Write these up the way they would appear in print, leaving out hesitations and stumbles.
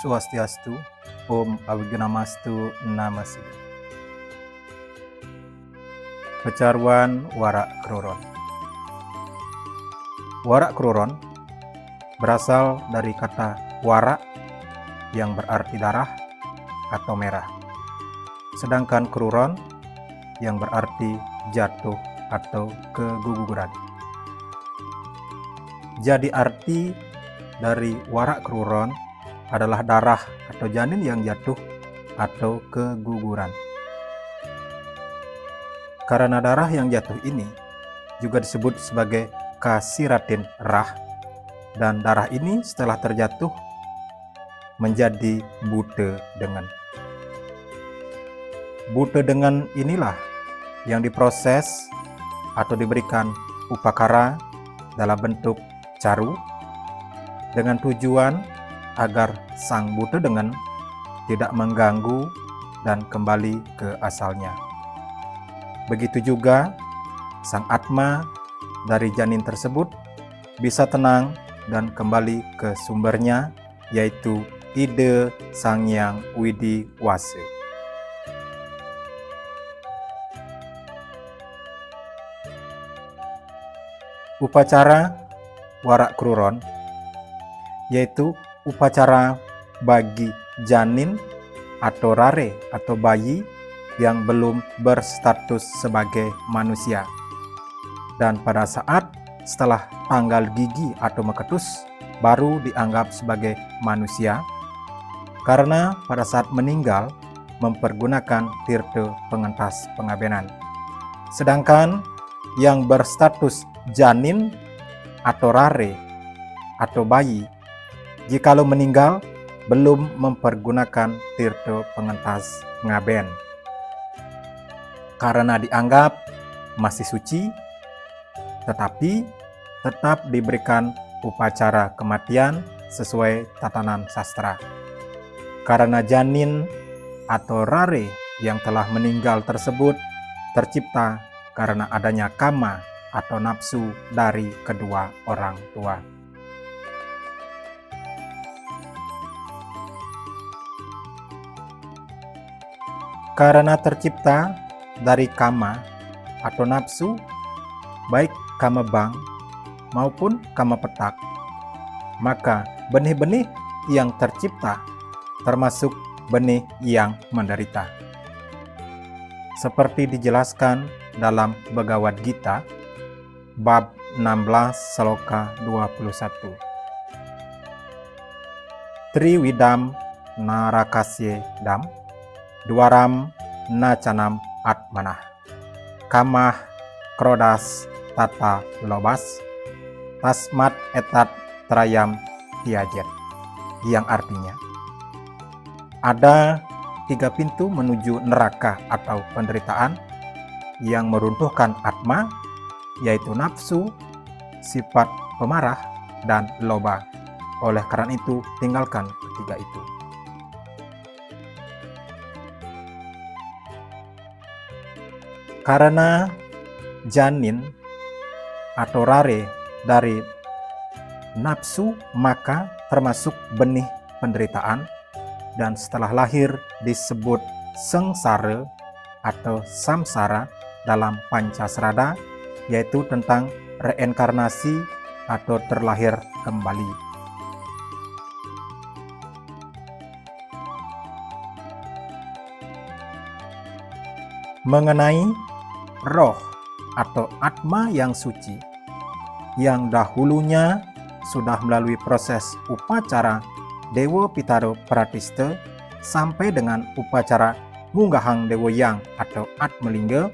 Swastiastu, Om Awigunamastu Namasidhi. Pecaruan Warak Kruron. Warak Kruron berasal dari kata warak yang berarti darah atau merah. Sedangkan kruron yang berarti jatuh atau keguguran. Jadi arti dari warak kruron adalah darah atau janin yang jatuh atau keguguran. Karena darah yang jatuh ini juga disebut sebagai kasiratin rah, dan darah ini setelah terjatuh menjadi bute dengan. Bute dengan inilah yang diproses atau diberikan upakara dalam bentuk caru dengan tujuan agar sang bute dengan tidak mengganggu dan kembali ke asalnya. Begitu juga sang atma dari janin tersebut bisa tenang dan kembali ke sumbernya, yaitu ide Sang Hyang Widi Wase. Upacara warak kruron yaitu upacara bagi janin atau rare atau bayi yang belum berstatus sebagai manusia, dan pada saat setelah tanggal gigi atau meketus baru dianggap sebagai manusia, karena pada saat meninggal mempergunakan tirta pengentas pengabenan. Sedangkan yang berstatus janin atau rare atau bayi, jikalau meninggal belum mempergunakan tirta pengentas ngaben, karena dianggap masih suci, tetapi tetap diberikan upacara kematian sesuai tatanan sastra. Karena janin atau rare yang telah meninggal tersebut tercipta karena adanya kama atau nafsu dari kedua orang tua. Karena tercipta dari kama atau nafsu, baik kama bang maupun kama petak, maka benih-benih yang tercipta termasuk benih yang menderita. Seperti dijelaskan dalam Bhagavad Gita bab 16 sloka 21. Triwidam narakasye dam dwaram nacanam atmanah kamah krodas tata lobas tasmat etat trayam tiajet, yang artinya ada 3 pintu menuju neraka atau penderitaan yang meruntuhkan atma, yaitu nafsu, sifat pemarah, dan loba. Oleh karena itu, tinggalkan ketiga itu. Karena janin atau rare dari nafsu, maka termasuk benih penderitaan, dan setelah lahir disebut sengsara atau samsara dalam Pancasrada, yaitu tentang reinkarnasi atau terlahir kembali. Mengenai roh atau atma yang suci, yang dahulunya sudah melalui proses upacara Dewa Pitaro Pratista sampai dengan upacara Munggahang Dewa Yang atau Atmalingga,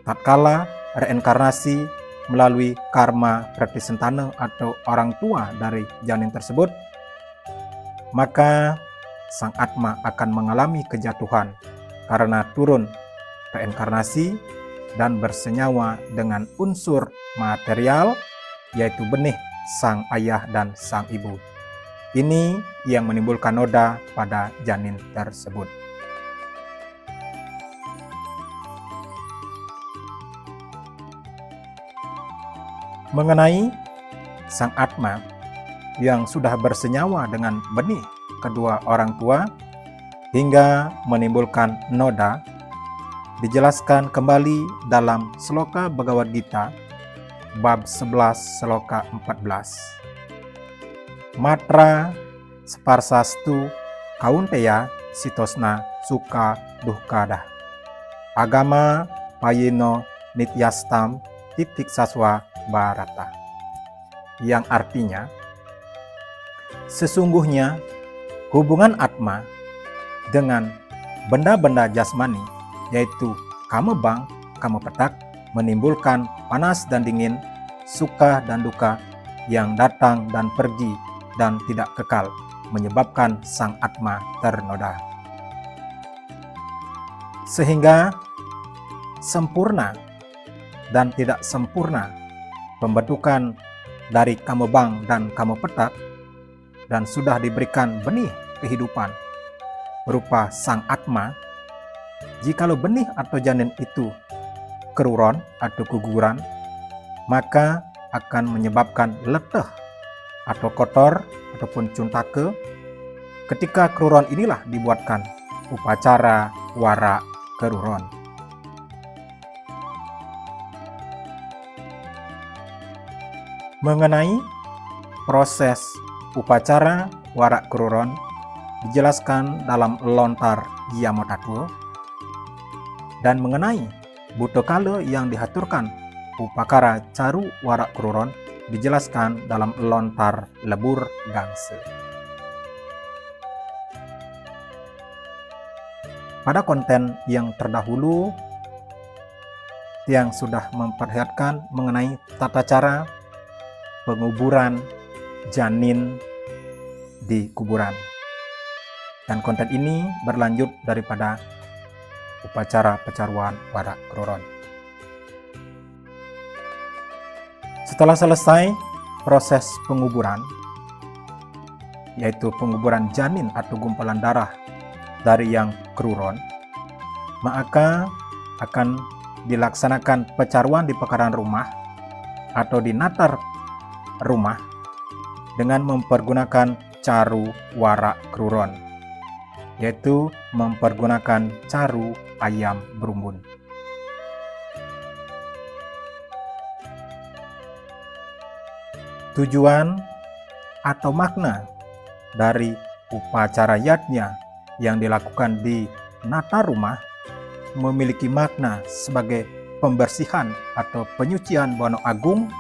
tatkala reinkarnasi melalui karma pratisentana atau orang tua dari janin tersebut, maka sang atma akan mengalami kejatuhan karena turun reinkarnasi dan bersenyawa dengan unsur material, yaitu benih sang ayah dan sang ibu. Ini yang menimbulkan noda pada janin tersebut. Mengenai sang atma yang sudah bersenyawa dengan benih kedua orang tua hingga menimbulkan noda dijelaskan kembali dalam Sloka Bhagavad Gita bab 11 Sloka 14. Matra Sparsastu Kaunteya Sitosna Suka Duhkada Agama Payino Nityastam Titik Saswa Bharata, yang artinya sesungguhnya hubungan Atma dengan benda-benda jasmani yaitu kamebang, kamepetak menimbulkan panas dan dingin, suka dan duka yang datang dan pergi dan tidak kekal, menyebabkan sang Atma ternoda. Sehingga sempurna dan tidak sempurna pembentukan dari kamebang dan kamepetak, dan sudah diberikan benih kehidupan berupa sang Atma. Jikalau benih atau janin itu keruron atau guguran, maka akan menyebabkan leteh atau kotor ataupun cuntake. Ketika keruron inilah dibuatkan upacara wara keruron. Mengenai proses upacara wara keruron dijelaskan dalam lontar Yamatattwa, dan mengenai buto-kala yang dihaturkan upakara caru wara keruron dijelaskan dalam lontar lebur gangsa. Pada konten yang terdahulu, yang sudah memperlihatkan mengenai tata cara penguburan janin di kuburan. Dan konten ini berlanjut daripada upacara pecaruan wara keruron. Setelah selesai proses penguburan, yaitu penguburan janin atau gumpalan darah dari yang keruron, maka akan dilaksanakan pecaruan di pekarangan rumah atau di natar rumah dengan mempergunakan caru wara keruron, yaitu mempergunakan caru ayam berumbun. Tujuan atau makna dari upacara yajna yang dilakukan di nata rumah memiliki makna sebagai pembersihan atau penyucian Buana Agung,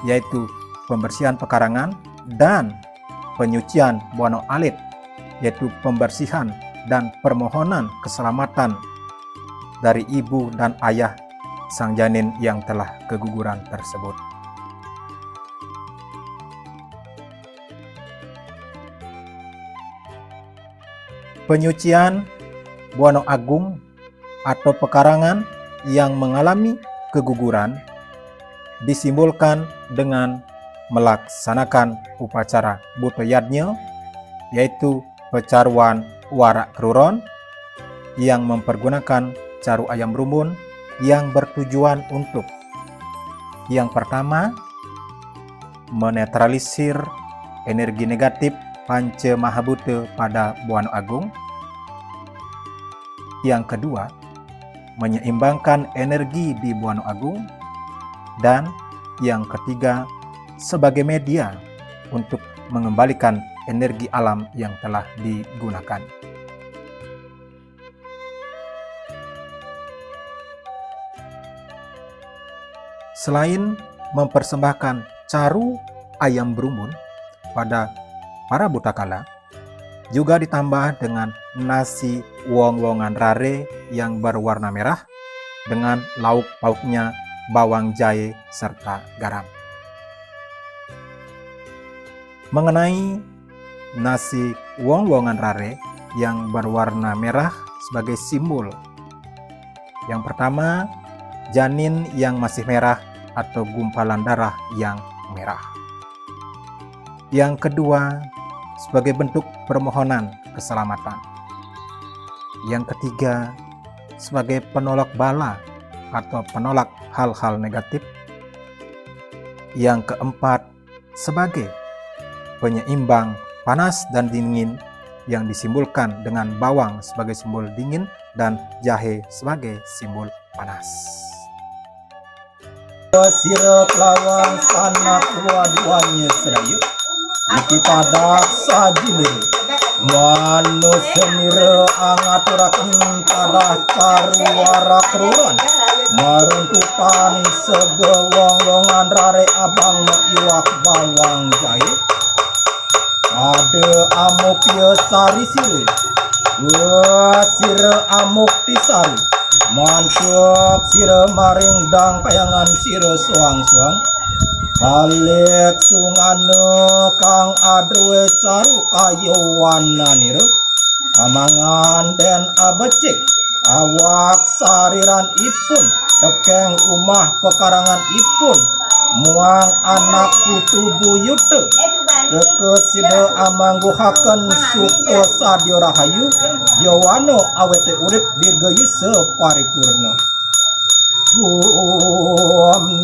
yaitu pembersihan pekarangan, dan penyucian Buana Alit, yaitu pembersihan dan permohonan keselamatan dari ibu dan ayah sang janin yang telah keguguran tersebut. Penyucian Buana Agung atau pekarangan yang mengalami keguguran disimbolkan dengan melaksanakan upacara buto yajna, yaitu pecaruan wara keruron yang mempergunakan caru ayam berumbun yang bertujuan untuk yang pertama, menetralisir energi negatif Panca Mahabhuta pada Buana Agung. Yang kedua, menyeimbangkan energi di Buana Agung. Dan yang ketiga, sebagai media untuk mengembalikan energi alam yang telah digunakan. Selain mempersembahkan caru ayam berumbun pada para butakala, juga ditambah dengan nasi wong-wongan rare yang berwarna merah dengan lauk pauknya bawang jahe serta garam. Mengenai nasi wong-wongan rare yang berwarna merah sebagai simbol, yang pertama, janin yang masih merah atau gumpalan darah yang merah. Yang kedua, sebagai bentuk permohonan keselamatan. Yang ketiga, sebagai penolak bala atau penolak hal-hal negatif. Yang keempat, sebagai penyeimbang panas dan dingin yang disimbolkan dengan bawang sebagai simbol dingin dan jahe sebagai simbol panas. Sirep lawan sanak dua-duanya sedayuk kita daksa jumir manusia nira angaturakan tadah caruara keruan maruntukan segewong-wongan rare abang iwak bawang jahe ada amuk ya sari sire sire amuk tisari mantap sire maring dang kayangan sire suang-suang balik sungane kang adwe caru kayuwana nire amangan den abecik awak sariran ipun tekeng umah pekarangan ipun muang anak putu buyute Deke sida amangguhaken suka sadio rahayu yawano awete urip dirgayu separipurna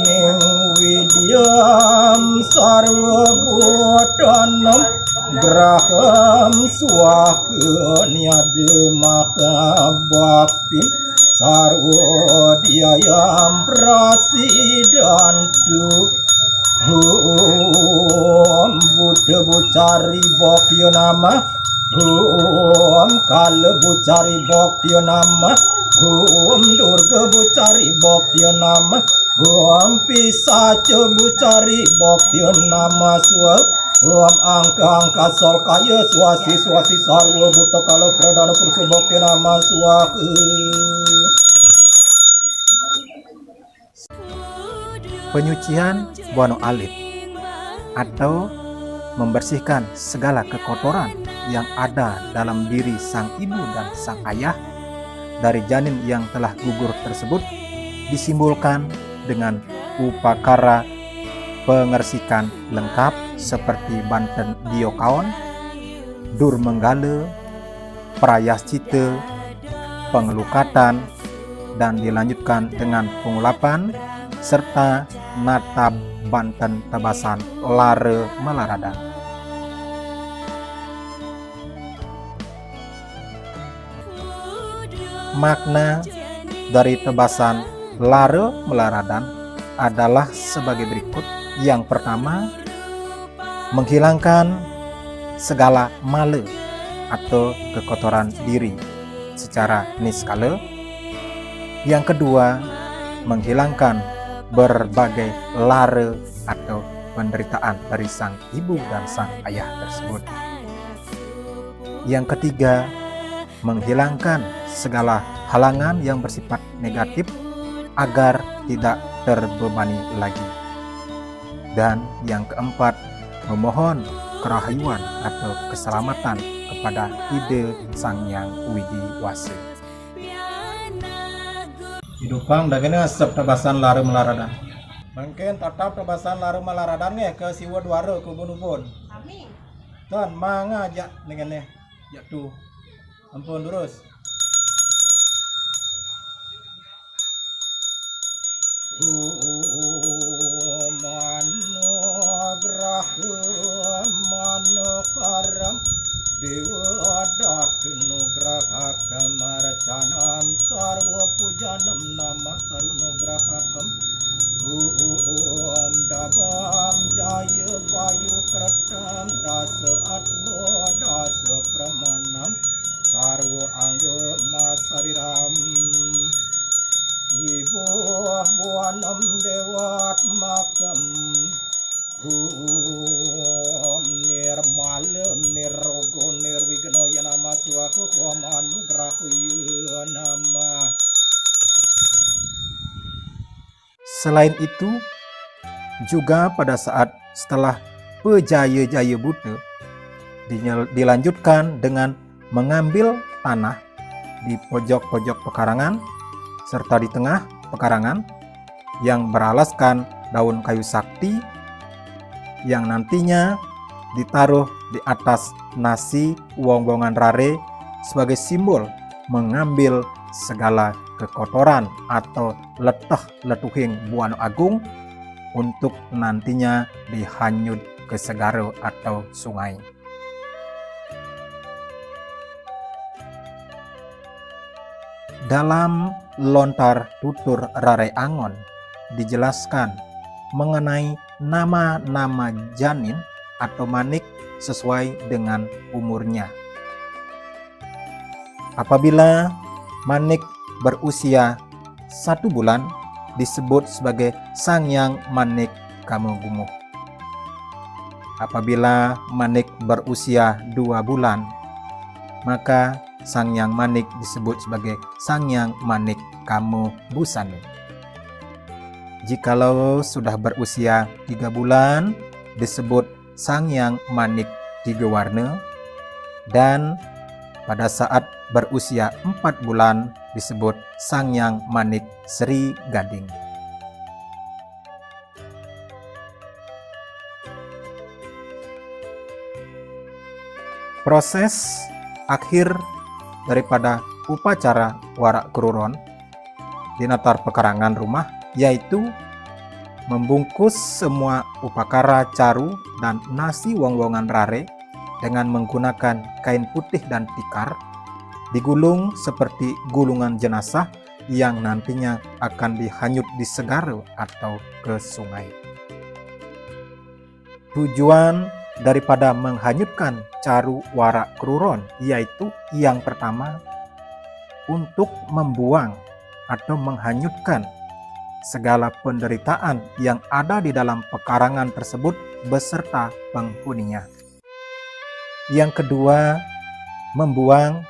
ning widyam sarwa godanam graham suakeun yade maka bakti sarwa diayam prasidantu Buddha bucari bokyo nama kala bucari bokyo nama durga bucari bokyo nama pisaca bucari bokyo nama swa angka sol kaya swasi sarwa buta kala pradana pursa bokyo nama swa Penyucian Buano Alit atau membersihkan segala kekotoran yang ada dalam diri sang ibu dan sang ayah dari janin yang telah gugur tersebut disimbolkan dengan upakara pengersikan lengkap seperti banten diokaon, dur menggale, prayascita, pengelukatan, dan dilanjutkan dengan pengulapan serta natab banten tebasan lare melaradan. Makna dari tebasan lare melaradan adalah sebagai berikut. Yang pertama, menghilangkan segala male atau kekotoran diri secara niskala. Yang kedua, menghilangkan berbagai lare atau penderitaan dari sang ibu dan sang ayah tersebut. Yang ketiga, menghilangkan segala halangan yang bersifat negatif agar tidak terbebani lagi. Dan yang keempat, memohon kerahayuan atau keselamatan kepada ide Sang Hyang Widiwasa. Hidupang dagingnya asap tebasan lare melaradan. Mungkin tetap tebasan lare melaradan ke siwa duara ke ubun-ubun. Amin. Tuan manga aja dengannya. Ya tuh. Ampun terus. Mano graha mano karam Dewa Datunu Graha Kamarcanam Sarva Pujanam Nama Sarunugrahakam Dabam Jaya Vayu Kratam Dasa Atmo Dasa Pramanam Sarva Angga Masariram Wibuh Buanam Dewat Makam nirmala nirogo nirwigno yanama suaku anugrahu nama. Selain itu, juga pada saat setelah pejaya-jaya Buddha dilanjutkan dengan mengambil tanah di pojok-pojok pekarangan serta di tengah pekarangan yang beralaskan daun kayu sakti yang nantinya ditaruh di atas nasi wonggongan rare sebagai simbol mengambil segala kekotoran atau leteh-letuhing Buano Agung untuk nantinya dihanyut ke segara atau sungai. Dalam lontar tutur Rare Angon dijelaskan mengenai nama-nama janin atau manik sesuai dengan umurnya. Apabila manik berusia 1 bulan disebut sebagai Sangyang Manik Kamogumuh. Apabila manik berusia 2 bulan, maka Sangyang Manik disebut sebagai Sangyang Manik Kamobusanu. Jikalau sudah berusia 3 bulan, disebut Sangyang Manik Tiga Warna, dan pada saat berusia 4 bulan disebut Sangyang Manik Sri Gading. Proses akhir daripada upacara Warak Keruron di latar pekarangan rumah yaitu membungkus semua upakara caru dan nasi wong-wongan rare dengan menggunakan kain putih dan tikar, digulung seperti gulungan jenazah yang nantinya akan dihanyut di segara atau ke sungai. Tujuan daripada menghanyutkan caru Warak Keruron yaitu yang pertama untuk membuang atau menghanyutkan segala penderitaan yang ada di dalam pekarangan tersebut beserta penghuninya. Yang kedua, membuang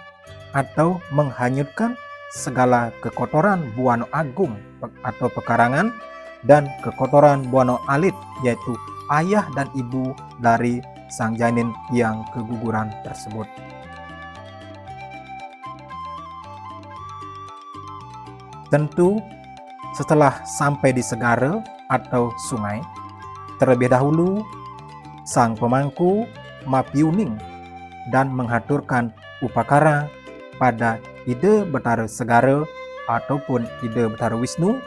atau menghanyutkan segala kekotoran Buana Agung atau pekarangan dan kekotoran Buana Alit yaitu ayah dan ibu dari sang janin yang keguguran tersebut. Tentu setelah sampai di segara atau sungai, terlebih dahulu sang pemangku mapiuning dan menghaturkan upakara pada Ida Betara Segara ataupun Ida Betara Wisnu,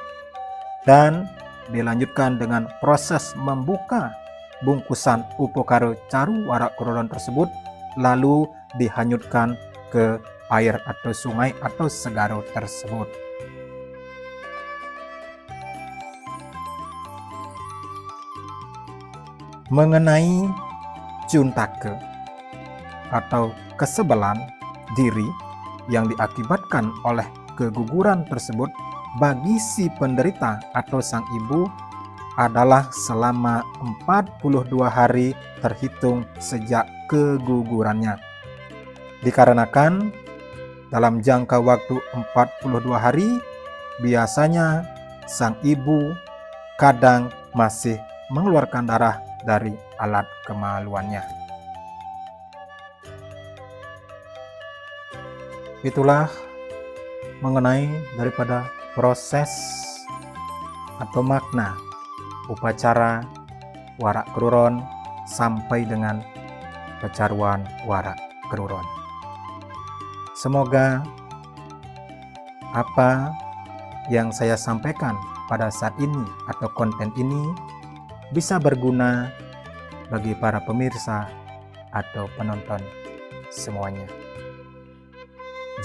dan dilanjutkan dengan proses membuka bungkusan upakara caru Warak Keruron tersebut lalu dihanyutkan ke air atau sungai atau segara tersebut. Mengenai cuntake atau kesebelan diri yang diakibatkan oleh keguguran tersebut bagi si penderita atau sang ibu adalah selama 42 hari terhitung sejak kegugurannya. Dikarenakan dalam jangka waktu 42 hari biasanya sang ibu kadang masih mengeluarkan darah dari alat kemaluannya. Itulah mengenai daripada proses atau makna upacara Warak Keruron sampai dengan pecaruan Warak Keruron. Semoga apa yang saya sampaikan pada saat ini atau konten ini bisa berguna bagi para pemirsa atau penonton semuanya.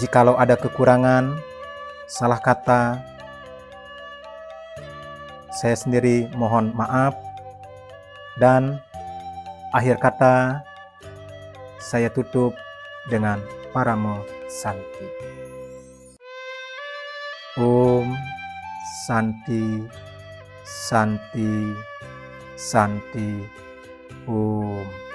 Jikalau ada kekurangan, salah kata, saya sendiri mohon maaf, dan akhir kata saya tutup dengan Paramo Santi. Om Santi, Santi, Santi, Om.